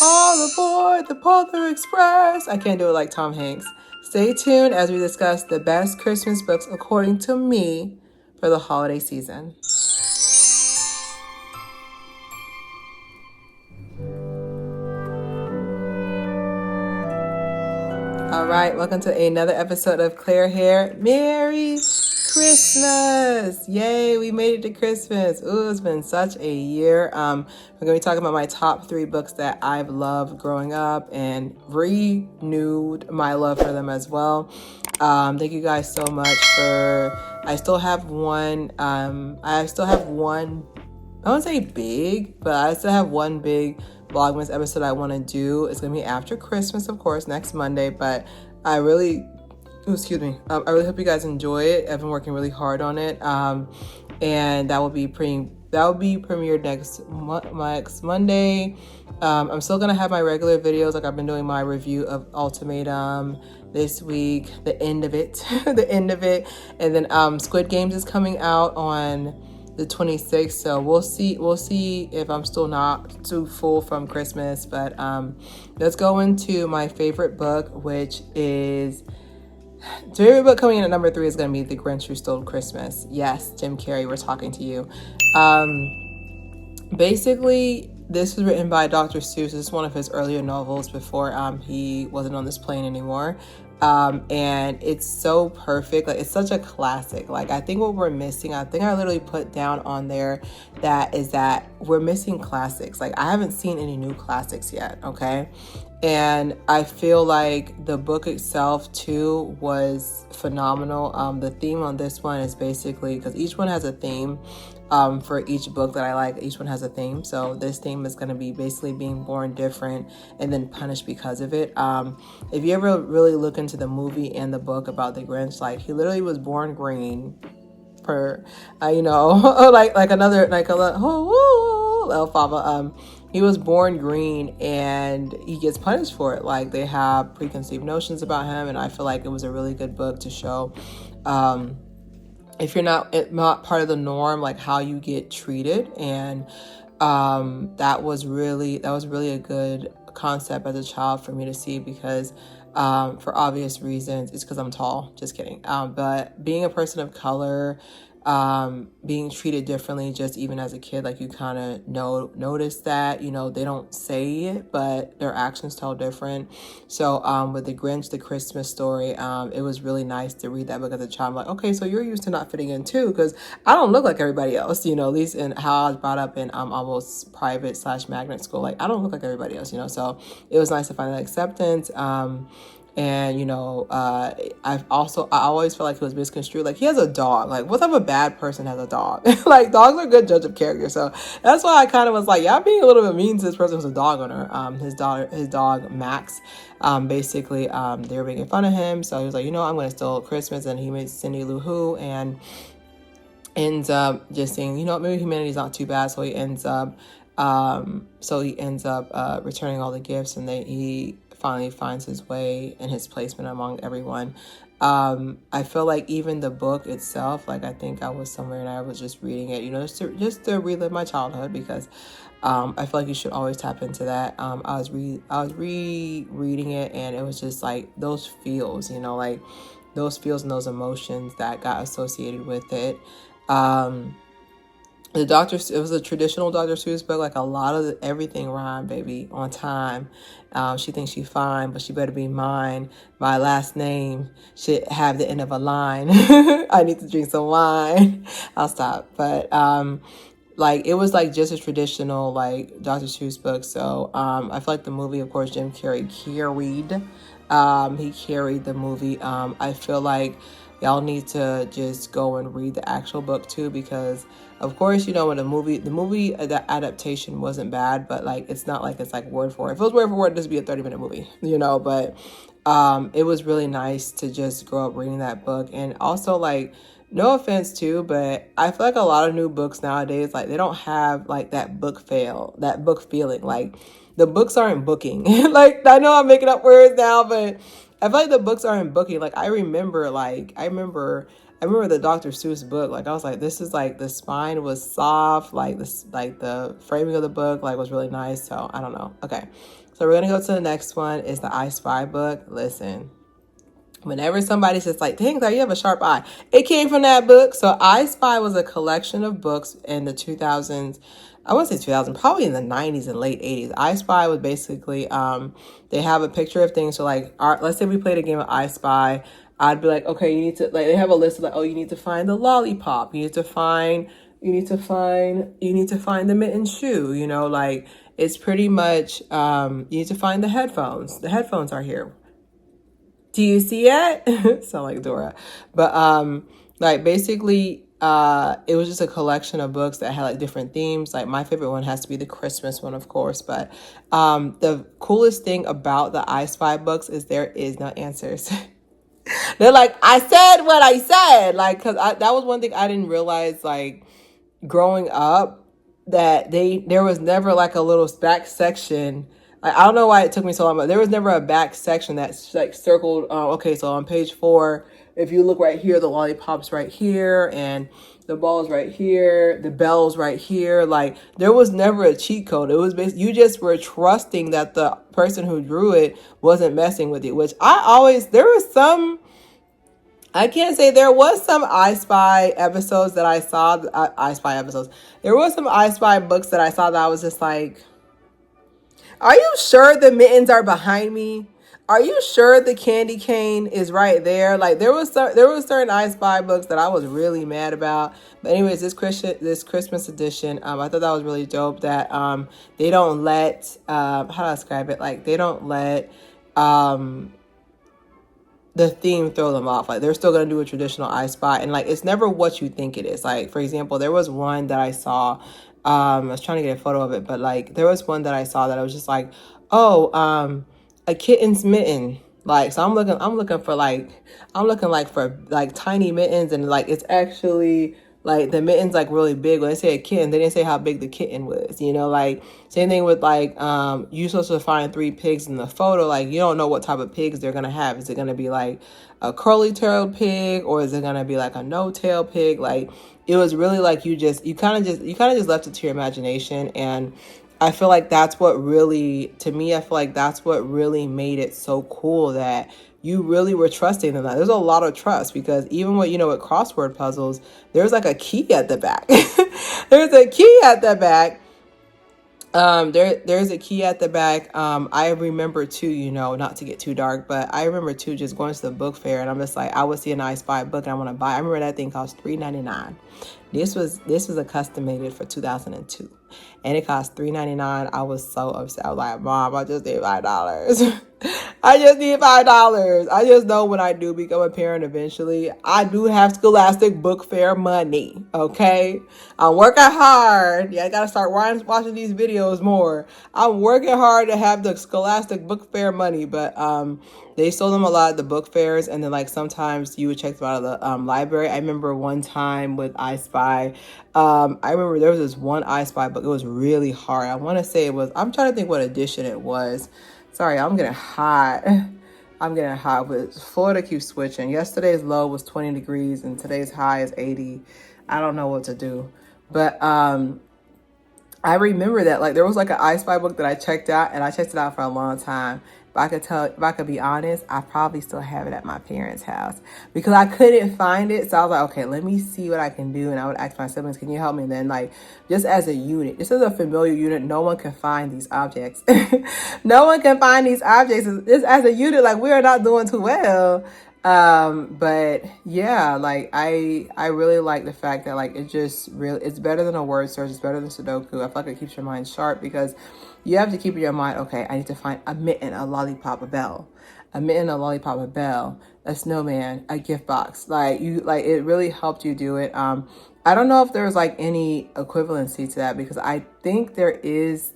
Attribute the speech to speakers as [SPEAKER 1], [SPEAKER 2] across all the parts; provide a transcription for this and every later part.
[SPEAKER 1] All aboard the Polar Express. I can't do it like Tom Hanks. Stay tuned as we discuss the best Christmas books according to me for the holiday season. All right, welcome to another episode of Claire Haire. Merry Christmas! Yay, we made it to Christmas. Ooh, it's been such a year. We're going to be talking about my top 3 books that I've loved growing up and renewed my love for them as well. Thank you guys so much I still have one, I won't say big, but I still have one big VLOGMAS episode I want to do. It's going to be after Christmas, of course, next Monday, but I really hope you guys enjoy it. I've been working really hard on it. And that will be premiered next Monday. I'm still going to have my regular videos. Like I've been doing my review of Ultimatum this week, the end of it. And then Squid Games is coming out on the 26th, so we'll see if I'm still not too full from Christmas. But let's go into my favorite book, which is the favorite book coming in at number 3 is going to be The Grinch Who Stole Christmas. Yes, Jim Carrey, we're talking to you. Basically, this was written by Dr. Seuss. This is one of his earlier novels before he wasn't on this plane anymore. And it's so perfect. Like, it's such a classic. Like, I think what we're missing, I think I literally put down on there that we're missing classics. Like, I haven't seen any new classics yet, okay? And I feel like the book itself too was phenomenal. The theme on this one is basically, because each one has a theme, for each book that I like, each one has a theme. So this theme is going to be basically being born different and then punished because of it. If you ever really look into the movie and the book about the Grinch, like he literally was born green per, like another, like a Elphaba. He was born green and he gets punished for it. Like they have preconceived notions about him. And I feel like it was a really good book to show, if you're not part of the norm, like how you get treated. And that was really a good concept as a child for me to see, because for obvious reasons, it's because I'm tall, just kidding. But being a person of color, being treated differently, just even as a kid, like you kind of notice that, they don't say it, but their actions tell different. So with the Grinch, the Christmas story, it was really nice to read that book as a child. I'm like, okay, so you're used to not fitting in too, because I don't look like everybody else, at least in how I was brought up in almost private / magnet school. Like I don't look like everybody else, so it was nice to find that acceptance. And I always felt like he was misconstrued. Like he has a dog. Like what type of bad person has a dog? Like dogs are a good judge of character. So that's why I kind of was like, yeah, I'm being a little bit mean to this person who's a dog owner. His dog Max. Basically, they were making fun of him. So he was like, I'm going to steal Christmas, and he made Cindy Lou Who and ends up just saying, maybe humanity's not too bad. So he ends up returning all the gifts, and he finally finds his way and his placement among everyone. I feel like even the book itself, like I think I was somewhere and I was just reading it, just to relive my childhood, because I feel like you should always tap into that. I was rereading it, and it was just like those feels, like those feels and those emotions that got associated with it. It was a traditional Dr. Seuss book. Like a lot of everything rhymed, baby, on time. She thinks she's fine, but she better be mine. My last name should have the end of a line. I need to drink some wine. I'll stop. But like it was like just a traditional like Dr. Seuss book. So I feel like the movie, of course, Jim Carrey carried. He carried the movie. I feel like y'all need to just go and read the actual book too, because of course, when the movie adaptation wasn't bad, but like it's not like it's like word for word. If it was word for word, this would be a 30-minute movie, but it was really nice to just grow up reading that book. And also, like, no offense too, but I feel like a lot of new books nowadays, like they don't have like that book feeling. Like the books aren't booking. Like I know I'm making up words now, but I feel like the books aren't booking. Like I remember I remember the Dr. Seuss book. Like I was like, this is like the spine was soft, like this, like the framing of the book like was really nice. So I don't know. Okay, so we're gonna go to the next one. Is the iSPY book. Listen, whenever somebody says like, dang, you have a sharp eye, it came from that book. So iSPY was a collection of books in the 2000s. I wouldn't say 2000, probably in the 90s and late 80s. iSPY was basically, they have a picture of things. So like, let's say we played a game of iSPY. I'd be like, okay, you need to, like, they have a list of like, oh, you need to find the lollipop. You need to find the mitten shoe, you know, like it's pretty much, you need to find the headphones. The headphones are here. Do you see it? Sound like Dora. But like basically it was just a collection of books that had like different themes. Like my favorite one has to be the Christmas one, of course. But the coolest thing about the iSPY books is there is no answers. They're like, I said what I said. Like, because that was one thing I didn't realize, like, growing up, that there was never, like, a little back section. Like, I don't know why it took me so long, but there was never a back section that's, like, circled. Okay, so on page 4, if you look right here, the lollipop's right here, and the ball's right here, the bell's right here. Like, there was never a cheat code. It was basically, you just were trusting that the person who drew it wasn't messing with you, which there was some, I can't say there was some iSPY episodes that I saw, iSPY episodes. There was some iSPY books that I saw that I was just like, are you sure the mittens are behind me? Are you sure the candy cane is right there? Like there was certain iSPY books that I was really mad about. But anyways, this Christmas edition, I thought that was really dope. That they don't let how do I describe it? Like they don't let the theme throw them off. Like they're still gonna do a traditional iSPY, and like it's never what you think it is. Like for example, there was one that I saw. I was trying to get a photo of it, but like there was one that I saw that I was just like, oh, a kitten's mitten. Like so I'm looking for tiny mittens, and like it's actually like the mitten's like really big. When they say a kitten, they didn't say how big the kitten was, you know. Like same thing with like you're supposed to find 3 pigs in the photo. Like you don't know what type of pigs they're gonna have. Is it gonna be like a curly-tailed pig, or is it gonna be like a no-tail pig? Like it was really like you kind of just left it to your imagination. And I feel like that's what really, to me, I feel like that's what really made it so cool, that you really were trusting them. There's a lot of trust, because even with crossword puzzles, there's like a key at the back. There's a key at the back. There's a key at the back. I remember too, not to get too dark, but I remember too just going to the book fair, and I'm just like, I would see a nice buy book and I want to buy. I remember that thing cost $3.99. This was a custom made for 2002, and it cost $3.99. I was so upset. I was like, Mom, I just need $5. I just need $5. I just know when I do become a parent eventually, I do have Scholastic Book Fair money. Okay, I'm working hard. Yeah, I gotta start watching these videos more. I'm working hard to have the Scholastic Book Fair money, but they sold them a lot at the book fairs, and then like sometimes you would check them out of the library. I remember one time with iSPY, I remember there was this one iSPY book. It was really hard. I want to say it was, I'm trying to think what edition it was. Sorry, I'm getting hot. I'm getting hot, but Florida keeps switching. Yesterday's low was 20 degrees and today's high is 80. I don't know what to do. But I remember that like there was like an iSPY book that I checked out, and I checked it out for a long time. But if I could be honest, I probably still have it at my parents' house because I couldn't find it. So I was like, okay, let me see what I can do. And I would ask my siblings, can you help me? And then like, just as a unit, this is a familiar unit. No one can find these objects. No one can find these objects. Just as a unit, like we are not doing too well. But yeah, like I really like the fact that like it's better than a word search. It's better than Sudoku. I feel like it keeps your mind sharp because you have to keep in your mind, okay, I need to find a mitten, a lollipop, a bell, a mitten, a lollipop, a bell, a snowman, a gift box. Like it really helped you do it. I don't know if there's like any equivalency to that, because I think there's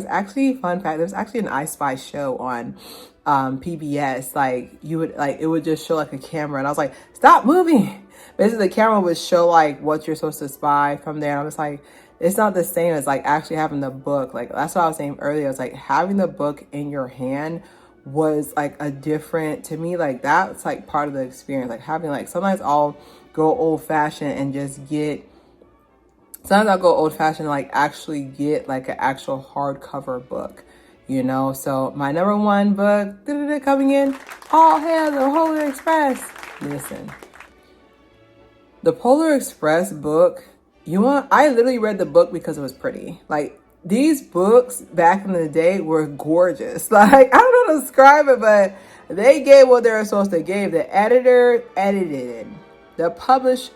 [SPEAKER 1] actually, fun fact, there's actually an iSPY show on PBS. Like it would just show like a camera, and I was like, stop moving. Basically the camera would show like what you're supposed to spy from there, and I'm just like, it's not the same as like actually having the book. Like that's what I was saying earlier. It's like having the book in your hand was like a different, to me, like that's like part of the experience. Like having, like sometimes I'll go old fashioned and just get, sometimes I'll go old fashioned, like actually get like an actual hardcover book, you know? So my number one book coming in, All Hail the Polar Express. Listen, the Polar Express book, I literally read the book because it was pretty. Like, these books back in the day were gorgeous. Like, I don't know how to describe it, but they gave what they were supposed to give. The editor edited it. The published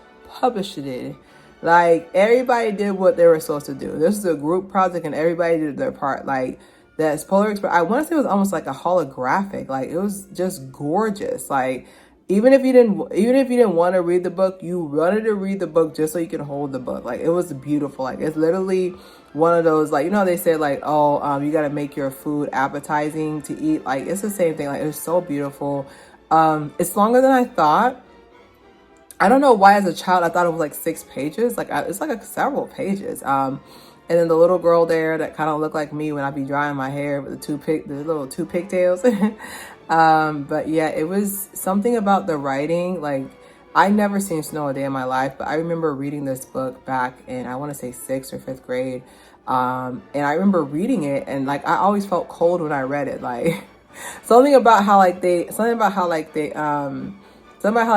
[SPEAKER 1] it. Like, everybody did what they were supposed to do. This is a group project and everybody did their part. Like, that's Polar Express. I want to say it was almost like a holographic. Like, it was just gorgeous. Like, even if you didn't want to read the book, you wanted to read the book just so you can hold the book. Like, it was beautiful. Like, it's literally one of those, like, you know, they say like, oh, you got to make your food appetizing to eat. Like, it's the same thing. Like, it was so beautiful. It's longer than I thought. I don't know why as a child I thought it was like 6 pages. Like, it's like several pages. And then the little girl there that kind of looked like me when I be drying my hair with the little two pigtails. But yeah, it was something about the writing. Like, I never seen snow a day in my life, but I remember reading this book back in, I want to say 6th or 5th grade. And I remember reading it and like, I always felt cold when I read it. Like, something about how they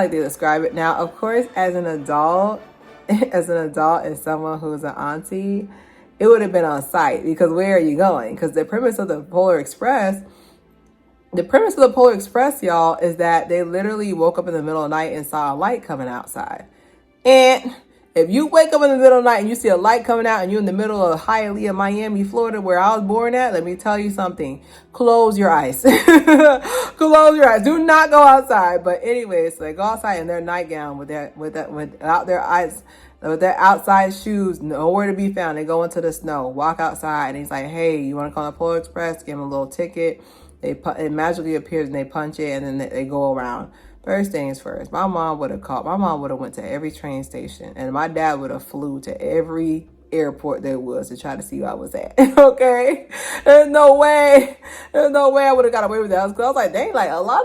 [SPEAKER 1] describe it. Now, of course, as an adult and someone who's an auntie, it would have been on site, because where are you going? Because the premise of the Polar Express, y'all, is that they literally woke up in the middle of the night and saw a light coming outside. And if you wake up in the middle of the night and you see a light coming out and you're in the middle of Hialeah, Miami, Florida, where I was born at, let me tell you something. Close your eyes. Close your eyes. Do not go outside. But anyways, so they go outside in their nightgown without their eyes, with their outside shoes, nowhere to be found. They go into the snow, walk outside, and he's like, hey, you want to call the Polar Express? Give him a little ticket. It magically appears and they punch it, and then they go around. First things first, my mom would have went to every train station, and my dad would have flew to every airport there was to try to see who I was at. Okay, there's no way I would have got away with that. Because I was like, dang, like a lot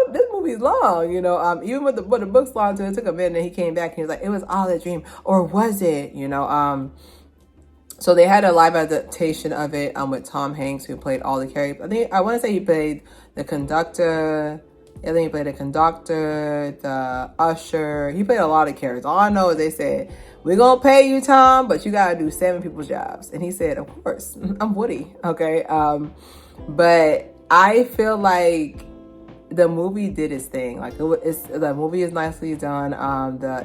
[SPEAKER 1] of this movie's long, you know. Even with the book's long, so it took a minute, and he came back and he was like, it was all a dream, or was it, you know? So they had a live adaptation of it with Tom Hanks, who played all the characters. I want to say he played the conductor. I think he played the conductor, the usher. He played a lot of characters. All I know is they said, we're going to pay you, Tom, but you got to do 7 people's jobs. And he said, of course, I'm Woody. Okay. But I feel like the movie did its thing. Like, the movie is nicely done.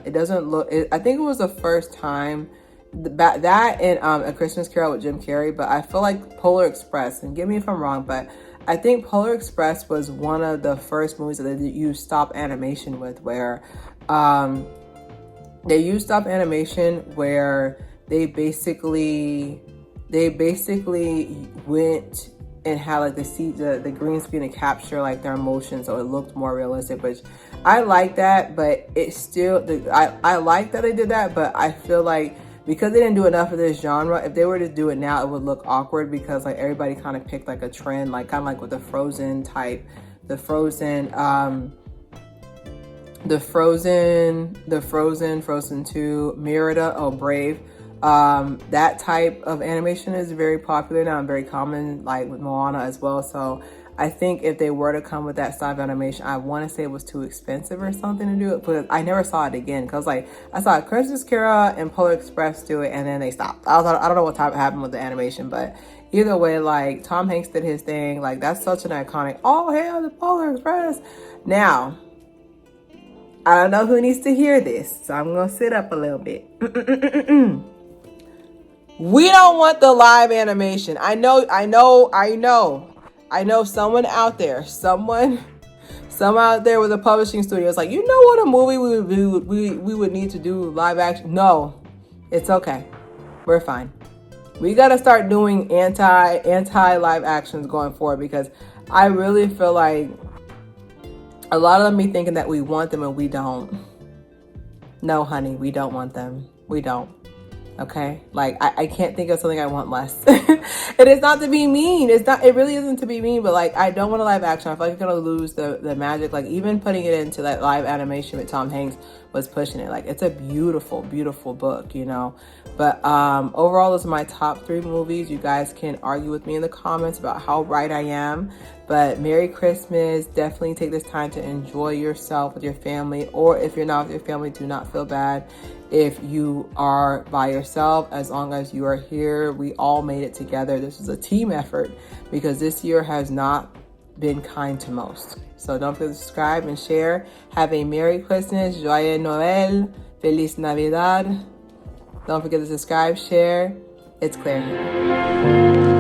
[SPEAKER 1] It doesn't look, I think it was the first time that and A Christmas Carol with Jim Carrey. But I feel like Polar Express, and get me if I'm wrong, but I think Polar Express was one of the first movies that they used stop animation with, where they used stop animation where they basically went and had like the green screen to capture like their emotions, so it looked more realistic, which I like that. But it's still, I like that they did that, but I feel like because they didn't do enough of this genre, if they were to do it now, it would look awkward, because like everybody kind of picked like a trend, like kind of like with the Frozen type, Frozen 2, Merida, Brave. That type of animation is very popular now and very common, like with Moana as well. So I think if they were to come with that style of animation, I want to say it was too expensive or something to do it, but I never saw it again, because like I saw Christmas Carol and Polar Express do it, and then they stopped. I don't know what type happened with the animation, but either way, like Tom Hanks did his thing. Like, that's such an iconic, all hail the Polar Express. Now, I don't know who needs to hear this, so I'm gonna sit up a little bit. We don't want the live animation. I know someone out there, someone out there with a publishing studio is like, you know what, a movie we would need to do live action. No, it's okay. We're fine. We got to start doing anti live actions going forward, because I really feel like a lot of them be thinking that we want them and we don't. No, honey, we don't want them. We don't. Okay, like I can't think of something I want less. It is not to be mean. It really isn't to be mean, but like, I don't want a live action. I feel like it's gonna lose the magic. Like, even putting it into that live animation with Tom Hanks was pushing it. Like, it's a beautiful, beautiful book, you know. But overall, those are my top 3 movies. You guys can argue with me in the comments about how right I am. But Merry Christmas. Definitely take this time to enjoy yourself with your family. Or if you're not with your family, do not feel bad if you are by yourself. As long as you are here, we all made it together. This is a team effort because this year has not been kind to most. So don't forget to subscribe and share. Have a Merry Christmas, Joyeux Noël, Feliz Navidad. Don't forget to subscribe, share. It's Claire here.